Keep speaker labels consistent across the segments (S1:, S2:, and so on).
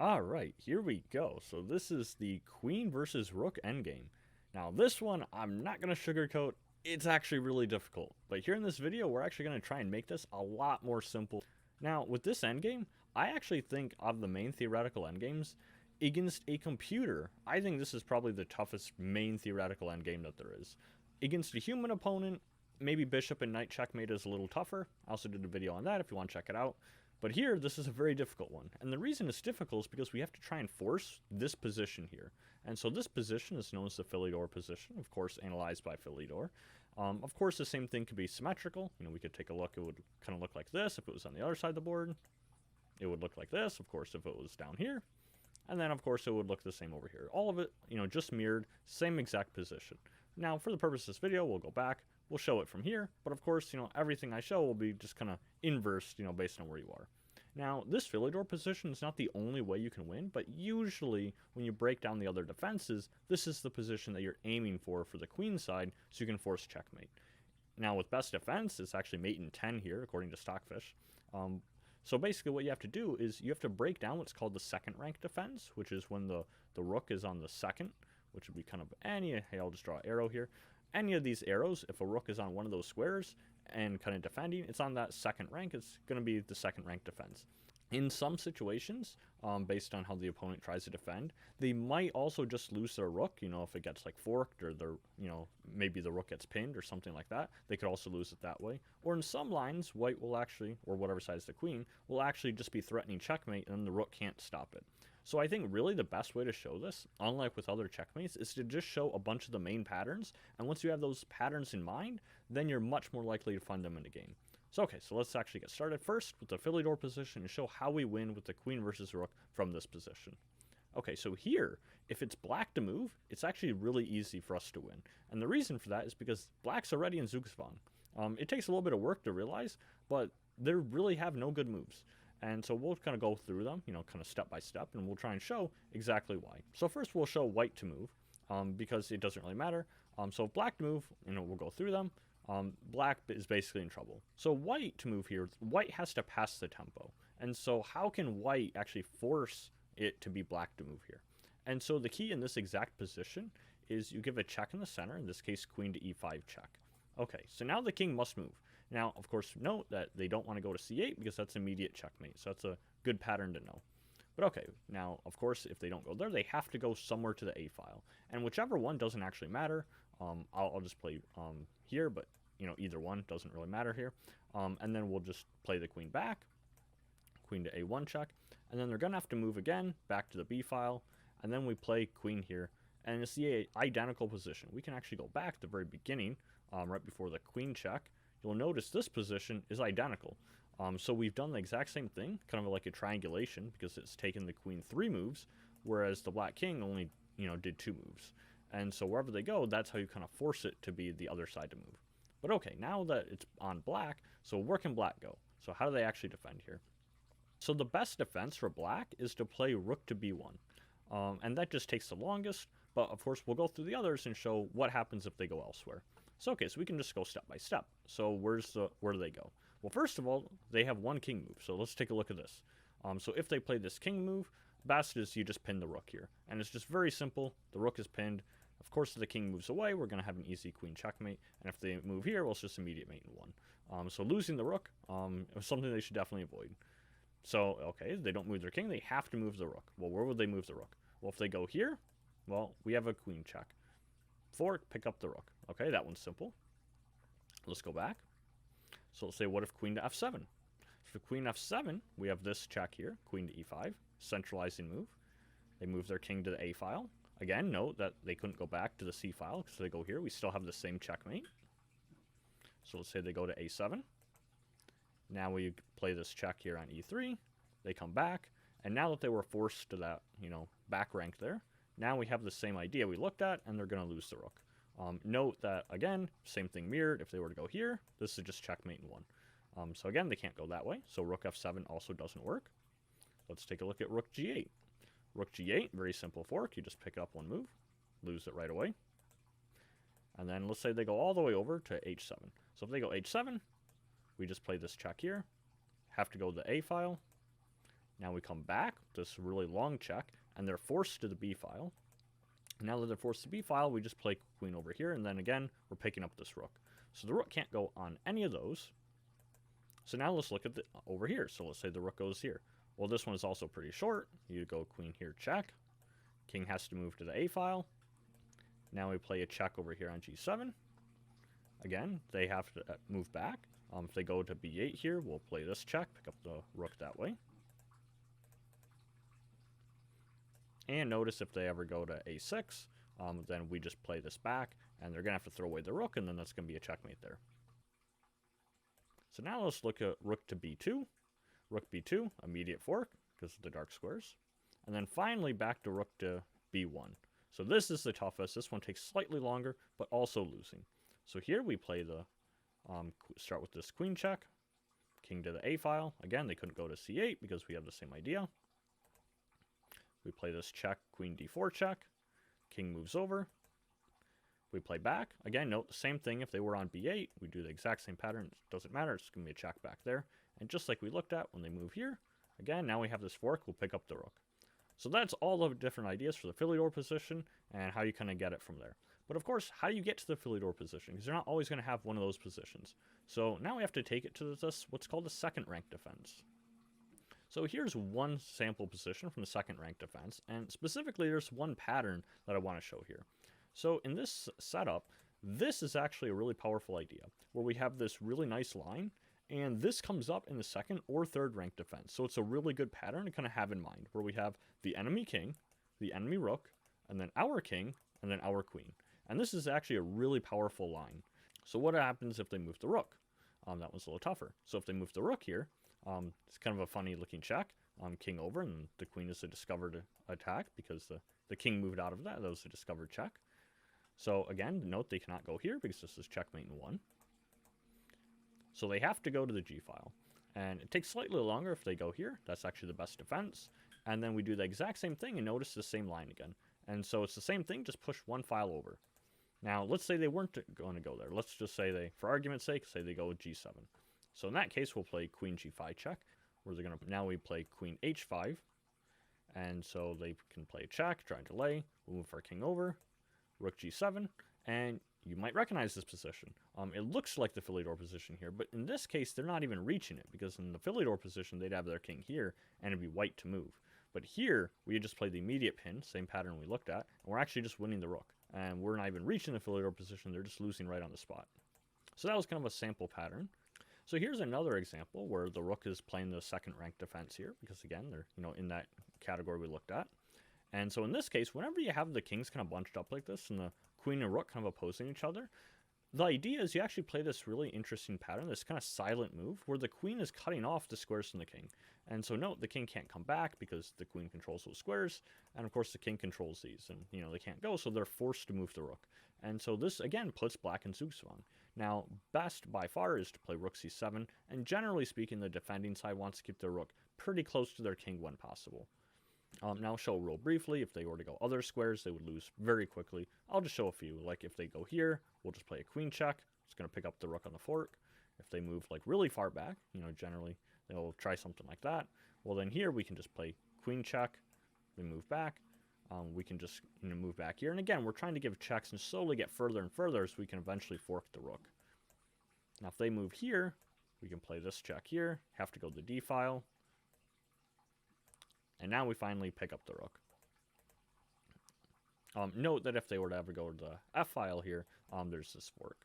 S1: Alright, here we go. So this is the Queen versus Rook endgame. Now this one, I'm not going to sugarcoat, it's actually really difficult. But here in this video, we're actually going to try and make this a lot more simple. Now, with this endgame, I actually think of the main theoretical endgames, against a computer, I think this is probably the toughest main theoretical endgame that there is. Against a human opponent, maybe bishop and knight checkmate is a little tougher. I also did a video on that if you want to check it out. But here, this is a very difficult one. And the reason it's difficult is because we have to try and force this position here. And so this position is known as the Philidor position, of course, analyzed by Philidor. Of course, the same thing could be symmetrical. You know, we could take a look. It would kind of look like this if it was on the other side of the board. It would look like this, of course, if it was down here. And then, of course, it would look the same over here. All of it, you know, just mirrored, same exact position. Now, for the purpose of this video, we'll go back. We'll show it from here. But, of course, you know, everything I show will be just kind of inverse, you know, based on where you are. Now, this Philidor position is not the only way you can win, but usually when you break down the other defenses, this is the position that you're aiming for the queen side, so you can force checkmate. Now, with best defense, it's actually mate in 10 here, according to Stockfish. So basically what you have to do is you have to break down what's called the second rank defense, which is when the rook is on the second, which would be kind of any, hey, I'll just draw an arrow here. Any of these arrows, if a rook is on one of those squares and kind of defending, it's on that second rank, it's going to be the second rank defense. In some situations, based on how the opponent tries to defend, they might also just lose their rook, you know, if it gets like forked or their, you know, maybe the rook gets pinned or something like that. They could also lose it that way. Or in some lines, white will actually, or whatever side is the queen, will actually just be threatening checkmate and then the rook can't stop it. So I think really the best way to show this, unlike with other checkmates, is to just show a bunch of the main patterns. And once you have those patterns in mind, then you're much more likely to find them in the game. So okay, so let's actually get started first with the Philidor position and show how we win with the queen versus rook from this position. Okay, so here, if it's black to move, it's actually really easy for us to win. And the reason for that is because black's already in Zugzwang. It takes a little bit of work to realize, but they really have no good moves. And so we'll kind of go through them, you know, kind of step by step, and we'll try and show exactly why. So first we'll show white to move, because it doesn't really matter. So if black to move, you know, we'll go through them. Black is basically in trouble. So white to move here, white has to pass the tempo. And so how can white actually force it to be black to move here? And so the key in this exact position is you give a check in the center, in this case queen to e5 check. Okay, so now the king must move. Now, of course, note that they don't want to go to c8 because that's immediate checkmate. So that's a good pattern to know. But okay, now, of course, if they don't go there, they have to go somewhere to the a file. And whichever one doesn't actually matter. I'll just play here, but you know, either one doesn't really matter here. And then we'll just play the queen back, queen to a1 check, and then they're gonna have to move again back to the b file, and then we play queen here, and it's the identical position. We can actually go back to the very beginning, right before the queen check. You'll notice this position is identical. So we've done the exact same thing, kind of like a triangulation, because it's taken the queen 3 moves, whereas the black king only, you know, did 2 moves. And so wherever they go, that's how you kind of force it to be the other side to move. But okay, now that it's on black, so where can black go? So how do they actually defend here? So the best defense for black is to play rook to b1. And that just takes the longest, but of course we'll go through the others and show what happens if they go elsewhere. So okay, so we can just go step by step. So where do they go? Well, first of all, they have one king move, so let's take a look at this. So if they play this king move, best is you just pin the rook here. And it's just very simple. The rook is pinned. Of course, if the king moves away, we're going to have an easy queen checkmate. And if they move here, well, it's just immediate mate in 1. So losing the rook is something they should definitely avoid. So, okay, they don't move their king. They have to move the rook. Well, where would they move the rook? Well, if they go here, well, we have a queen check. Fork, pick up the rook. Okay, that one's simple. Let's go back. So let's say, what if queen to f7? For queen f7, we have this check here, queen to e5, centralizing move. They move their king to the a file. Again, note that they couldn't go back to the c file, because they go here. We still have the same checkmate. So let's say they go to a7. Now we play this check here on e3. They come back. And now that they were forced to that, you know, back rank there, now we have the same idea we looked at, and they're going to lose the rook. Note that, again, same thing mirrored. If they were to go here, this is just checkmate in 1. So again, they can't go that way. So rook f7 also doesn't work. Let's take a look at rook g8. Rook g8, very simple fork. You just pick up one move, lose it right away. And then let's say they go all the way over to h7. So if they go h7, we just play this check here. Have to go to the a file. Now we come back, this really long check, and they're forced to the b file. Now that they're forced to b file, we just play queen over here, and then again, we're picking up this rook. So the rook can't go on any of those. So now let's look at the over here. So let's say the rook goes here. Well, this one is also pretty short. You go queen here, check. King has to move to the a file. Now we play a check over here on g7. Again, they have to move back. If they go to b8 here, we'll play this check, pick up the rook that way. And notice if they ever go to a6, then we just play this back, and they're going to have to throw away the rook, and then that's going to be a checkmate there. So now let's look at rook to b2. Rook b2, immediate fork, because of the dark squares. And then finally back to rook to b1. So this is the toughest. This one takes slightly longer, but also losing. So here we play the, start with this queen check, king to the a file. Again, they couldn't go to c8 because we have the same idea. We play this check, queen d4 check, king moves over. We play back. Again, note the same thing. If they were on b8, we do the exact same pattern. It doesn't matter. It's going to be a check back there. And just like we looked at when they move here, again, now we have this fork. We'll pick up the rook. So that's all the different ideas for the Philidor position and how you kind of get it from there. But of course, how do you get to the Philidor position? Because you're not always going to have one of those positions. So now we have to take it to this, what's called the second rank defense. So here's one sample position from the second rank defense. And specifically, there's one pattern that I want to show here. So in this setup, this is actually a really powerful idea where we have this really nice line, and this comes up in the second or third rank defense. So it's a really good pattern to kind of have in mind where we have the enemy king, the enemy rook, and then our king, and then our queen. And this is actually a really powerful line. So what happens if they move the rook? That one's a little tougher. So if they move the rook here, it's kind of a funny looking check. King over, and the queen is a discovered attack because the king moved out of that. That was a discovered check. So again, note they cannot go here because this is checkmate in 1. So they have to go to the g file. And it takes slightly longer if they go here. That's actually the best defense. And then we do the exact same thing and notice the same line again. And so it's the same thing, just push one file over. Now, let's say they weren't going to go there. Let's just say they, for argument's sake, say they go with g7. So in that case, we'll play queen g5 check, where they're going to, now we play queen h5. And so they can play check, try and delay. We'll move our king over, rook g7, and you might recognize this position. It looks like the Philidor position here, but in this case, they're not even reaching it, because in the Philidor position, they'd have their king here, and it'd be white to move. But here, we just play the immediate pin, same pattern we looked at, and we're actually just winning the rook. And we're not even reaching the Philidor position, they're just losing right on the spot. So that was kind of a sample pattern. So here's another example where the rook is playing the second rank defense here, because again, they're in that category we looked at. And so in this case, whenever you have the kings kind of bunched up like this and the queen and rook kind of opposing each other, the idea is you actually play this really interesting pattern, this kind of silent move, where the queen is cutting off the squares from the king. And so note, the king can't come back because the queen controls those squares, and of course the king controls these, and they can't go, so they're forced to move the rook. And so this, again, puts black in Zugzwang. Now, best by far is to play rook c7, and generally speaking, the defending side wants to keep their rook pretty close to their king when possible. Now I'll show real briefly, if they were to go other squares, they would lose very quickly. I'll just show a few, like if they go here, we'll just play a queen check. It's going to pick up the rook on the fork. If they move like really far back, generally they'll try something like that. Well, then here we can just play queen check, we move back. We can just move back here. And again, we're trying to give checks and slowly get further and further so we can eventually fork the rook. Now if they move here, we can play this check here, have to go to the d file. And now we finally pick up the rook. Note that if they were to ever go to the f file here, there's this fork.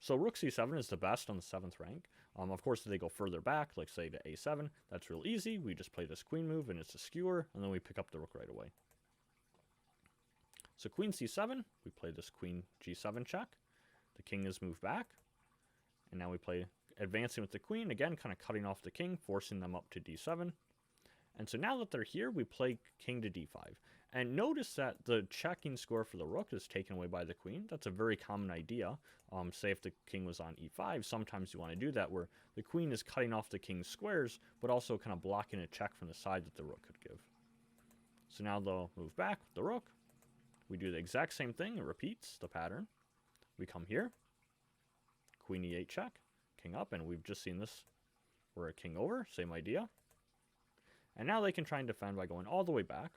S1: So rook c7 is the best on the 7th rank. Of course, if they go further back, like say to a7, that's real easy. We just play this queen move and it's a skewer, and then we pick up the rook right away. So queen c7, we play this queen g7 check. The king is moved back. And now we play advancing with the queen, again, kind of cutting off the king, forcing them up to d7. And so now that they're here, we play king to d5. And notice that the checking score for the rook is taken away by the queen. That's a very common idea. Say if the king was on e5, sometimes you want to do that, where the queen is cutting off the king's squares, but also kind of blocking a check from the side that the rook could give. So now they'll move back with the rook. We do the exact same thing. It repeats the pattern. We come here. Queen e8 check. King up, and we've just seen this. We're a king over. Same idea. And now they can try and defend by going all the way back.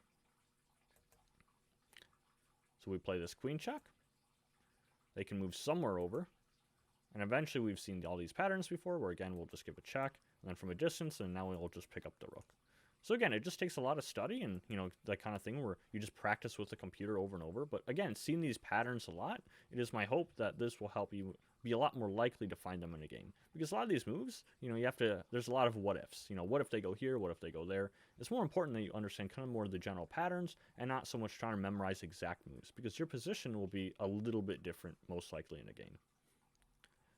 S1: So we play this queen check. They can move somewhere over. And eventually we've seen all these patterns before where again we'll just give a check. And then from a distance, and now we'll just pick up the rook. So again, it just takes a lot of study and, that kind of thing where you just practice with the computer over and over. But again, seeing these patterns a lot, it is my hope that this will help you be a lot more likely to find them in a game. Because a lot of these moves, there's a lot of what ifs. What if they go here? What if they go there? It's more important that you understand kind of more of the general patterns and not so much trying to memorize exact moves. Because your position will be a little bit different, most likely, in a game.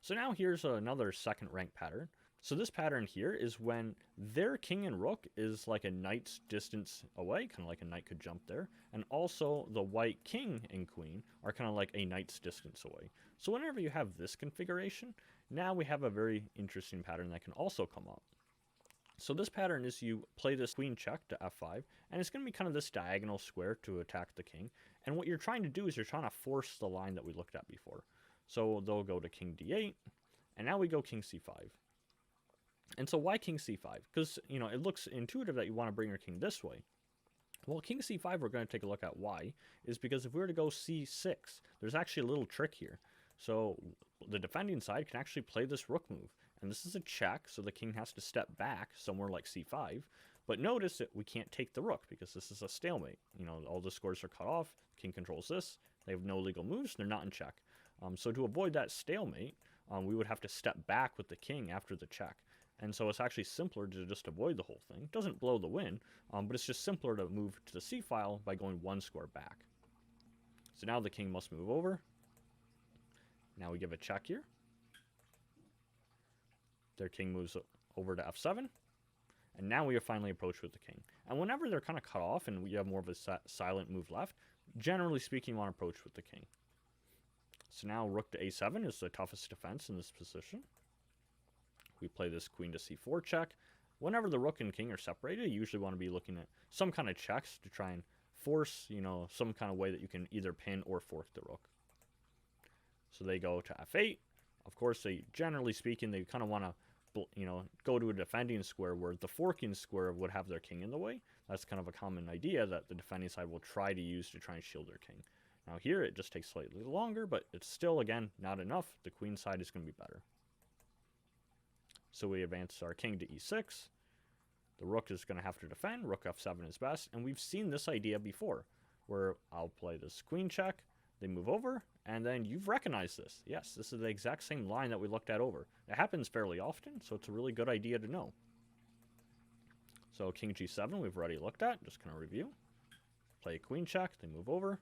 S1: So now here's another second rank pattern. So this pattern here is when their king and rook is like a knight's distance away, kind of like a knight could jump there, and also the white king and queen are kind of like a knight's distance away. So whenever you have this configuration, now we have a very interesting pattern that can also come up. So this pattern is you play this queen check to f5, and it's going to be kind of this diagonal square to attack the king. And what you're trying to do is you're trying to force the line that we looked at before. So they'll go to king d8, and now we go king c5. And so why king c5? Because, it looks intuitive that you want to bring your king this way. Well, king c5 we're going to take a look at why, is because if we were to go c6, there's actually a little trick here. So the defending side can actually play this rook move. And this is a check, so the king has to step back somewhere like c5. But notice that we can't take the rook because this is a stalemate. All the scores are cut off. King controls this. They have no legal moves. They're not in check. So to avoid that stalemate, we would have to step back with the king after the check. And so it's actually simpler to just avoid the whole thing. It doesn't blow the win, but it's just simpler to move to the c file by going one square back. So now the king must move over. Now we give a check here. Their king moves over to f7. And now we are finally approached with the king. And whenever they're kind of cut off and you have more of a silent move left, generally speaking, you want to approach with the king. So now rook to a7 is the toughest defense in this position. We play this queen to c4 check. Whenever the rook and king are separated, you usually want to be looking at some kind of checks to try and force, some kind of way that you can either pin or fork the rook. So they go to f8. Of course, generally speaking, they kind of want to, go to a defending square where the forking square would have their king in the way. That's kind of a common idea that the defending side will try to use to try and shield their king. Now here, it just takes slightly longer, but it's still, again, not enough. The queen side is going to be better. So we advance our king to e6. The rook is going to have to defend. Rook f7 is best. And we've seen this idea before, where I'll play this queen check. They move over, and then you've recognized this. Yes, this is the exact same line that we looked at over. It happens fairly often, so it's a really good idea to know. So king g7 we've already looked at. Just kind of review. Play queen check. They move over.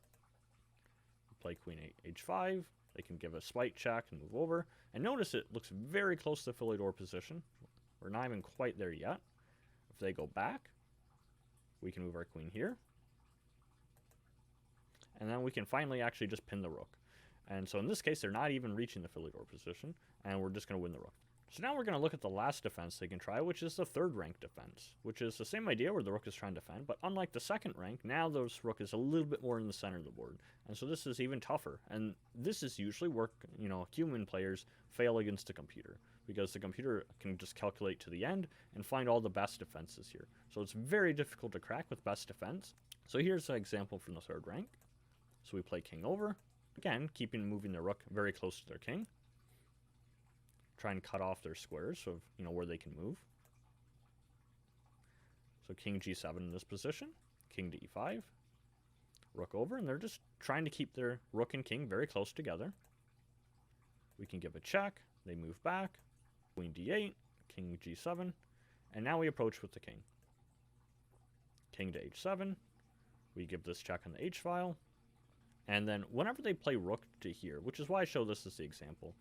S1: Play queen h5. They can give a spite check and move over. And notice it looks very close to the Philidor position. We're not even quite there yet. If they go back, we can move our queen here. And then we can finally actually just pin the rook. And so in this case, they're not even reaching the Philidor position. And we're just going to win the rook. So now we're going to look at the last defense they can try, which is the third rank defense, which is the same idea where the rook is trying to defend, but unlike the second rank, now this rook is a little bit more in the center of the board. And so this is even tougher. And this is usually where, human players fail against the computer, because the computer can just calculate to the end and find all the best defenses here. So it's very difficult to crack with best defense. So here's an example from the third rank. So we play king over. Again, moving the rook very close to their king. Try and cut off their squares of where they can move. So king g7 in this position, king to e5, rook over, and they're just trying to keep their rook and king very close together. We can give a check, they move back, queen d8, king g7, and now we approach with the king. King to h7, we give this check on the h file. And then whenever they play rook to here, which is why I show this as the example,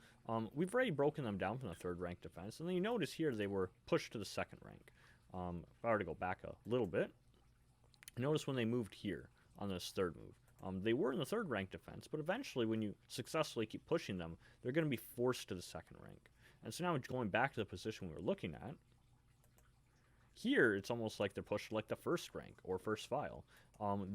S1: we've already broken them down from the third rank defense. And then you notice here they were pushed to the second rank. If I were to go back a little bit, notice when they moved here on this third move, they were in the third rank defense, but eventually when you successfully keep pushing them, they're going to be forced to the second rank. And so now going back to the position we were looking at, here it's almost like they're pushed like the first rank or first file.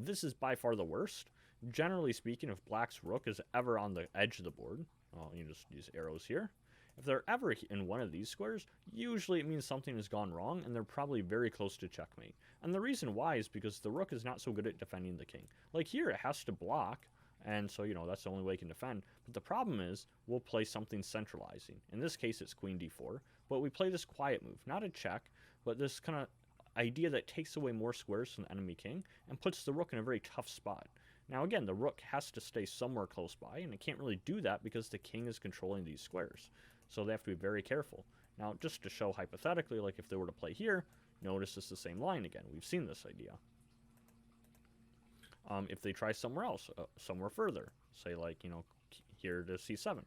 S1: This is by far the worst. Generally speaking, if black's rook is ever on the edge of the board, you just use arrows here. If they're ever in one of these squares, usually it means something has gone wrong and they're probably very close to checkmate. And the reason why is because the rook is not so good at defending the king. Like here, it has to block, and so, that's the only way it can defend. But the problem is, we'll play something centralizing. In this case, it's queen d4, but we play this quiet move, not a check, but this kind of idea that takes away more squares from the enemy king and puts the rook in a very tough spot. Now again, the rook has to stay somewhere close by, and it can't really do that because the king is controlling these squares. So they have to be very careful. Now, just to show hypothetically, like if they were to play here, notice it's the same line again. We've seen this idea. If they try somewhere else, somewhere further, say like, here to c7.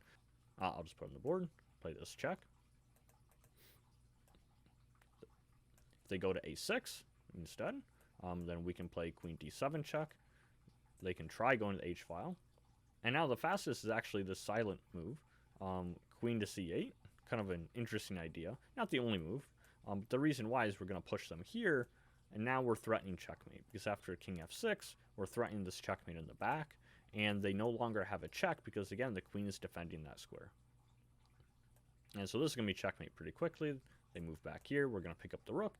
S1: I'll just put on the board, play this check. If they go to a6 instead, then we can play queen d7 check. They can try going to the h-file. And now the fastest is actually the silent move, queen to c8. Kind of an interesting idea. Not the only move. But the reason why is we're going to push them here, and now we're threatening checkmate. Because after king f6, we're threatening this checkmate in the back, and they no longer have a check because, again, the queen is defending that square. And so this is going to be checkmate pretty quickly. They move back here. We're going to pick up the rook.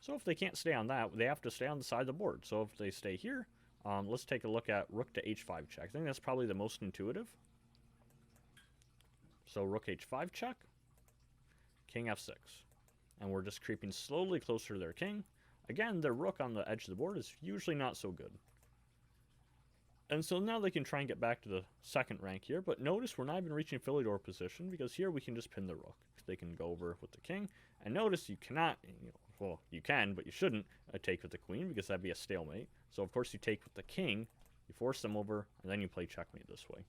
S1: So if they can't stay on that, they have to stay on the side of the board. So if they stay here, let's take a look at rook to h5 check. I think that's probably the most intuitive. So rook h5 check, king f6. And we're just creeping slowly closer to their king. Again, their rook on the edge of the board is usually not so good. And so now they can try and get back to the second rank here, but notice we're not even reaching Philidor position because here we can just pin the rook. They can go over with the king, and notice you cannot, well, you can, but you shouldn't take with the queen because that'd be a stalemate. So of course you take with the king, you force them over, and then you play checkmate this way.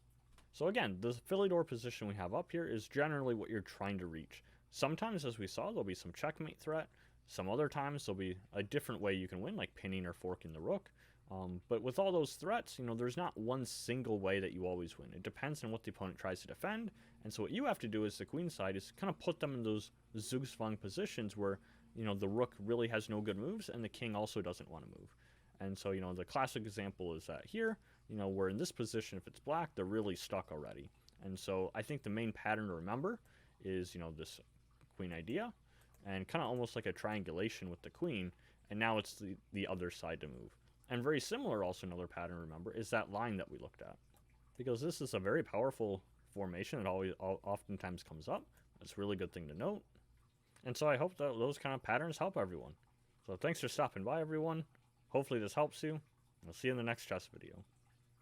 S1: So again, the Philidor position we have up here is generally what you're trying to reach. Sometimes, as we saw, there'll be some checkmate threat. Some other times there'll be a different way you can win, like pinning or forking the rook. But with all those threats, there's not one single way that you always win. It depends on what the opponent tries to defend. And so what you have to do as the queen side is kind of put them in those Zugzwang positions where, the rook really has no good moves and the king also doesn't want to move. And so, the classic example is that here, where in this position, if it's black, they're really stuck already. And so I think the main pattern to remember is, this queen idea and kind of almost like a triangulation with the queen. And now it's the other side to move. And very similar, also another pattern to remember, is that line that we looked at. Because this is a very powerful formation that oftentimes comes up. It's a really good thing to note. And so I hope that those kind of patterns help everyone. So thanks for stopping by, everyone. Hopefully this helps you. I'll see you in the next chess video.